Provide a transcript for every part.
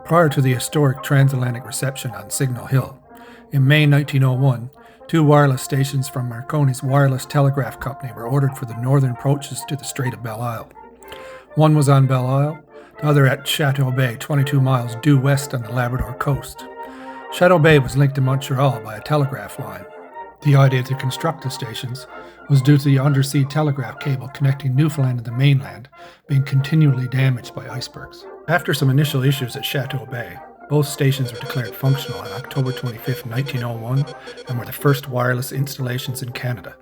Prior to the historic transatlantic reception on Signal Hill, in May 1901, two wireless stations from Marconi's Wireless Telegraph Company were ordered for the northern approaches to the Strait of Belle Isle. One was on Belle Isle, the other at Chateau Bay, 22 miles due west on the Labrador coast. Chateau Bay was linked to Montreal by a telegraph line. The idea to construct the stations was due to the undersea telegraph cable connecting Newfoundland and the mainland being continually damaged by icebergs. After some initial issues at Chateau Bay, both stations were declared functional on October 25, 1901, and were the first wireless installations in Canada.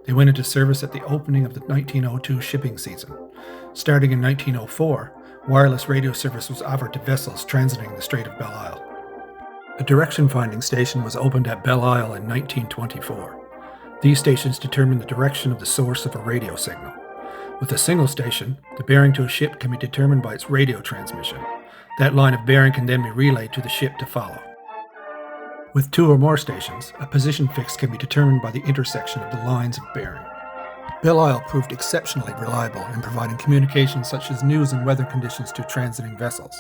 They went into service at the opening of the 1902 shipping season. Starting in 1904, wireless radio service was offered to vessels transiting the Strait of Belle Isle. A direction-finding station was opened at Belle Isle in 1924. These stations determine the direction of the source of a radio signal. With a single station, the bearing to a ship can be determined by its radio transmission. That line of bearing can then be relayed to the ship to follow. With two or more stations, a position fix can be determined by the intersection of the lines of bearing. Belle Isle proved exceptionally reliable in providing communications such as news and weather conditions to transiting vessels.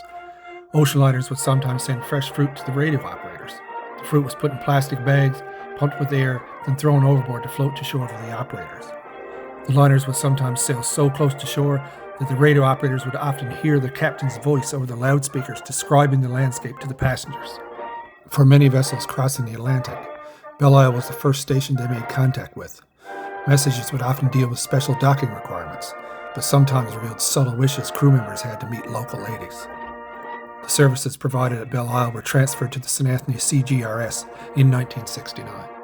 Ocean liners would sometimes send fresh fruit to the radio operators. The fruit was put in plastic bags, pumped with air, then thrown overboard to float to shore for the operators. The liners would sometimes sail so close to shore that the radio operators would often hear the captain's voice over the loudspeakers describing the landscape to the passengers. For many vessels crossing the Atlantic, Belle Isle was the first station they made contact with. Messages would often deal with special docking requirements, but sometimes revealed subtle wishes crew members had to meet local ladies. The services provided at Belle Isle were transferred to the St. Anthony CGRS in 1969.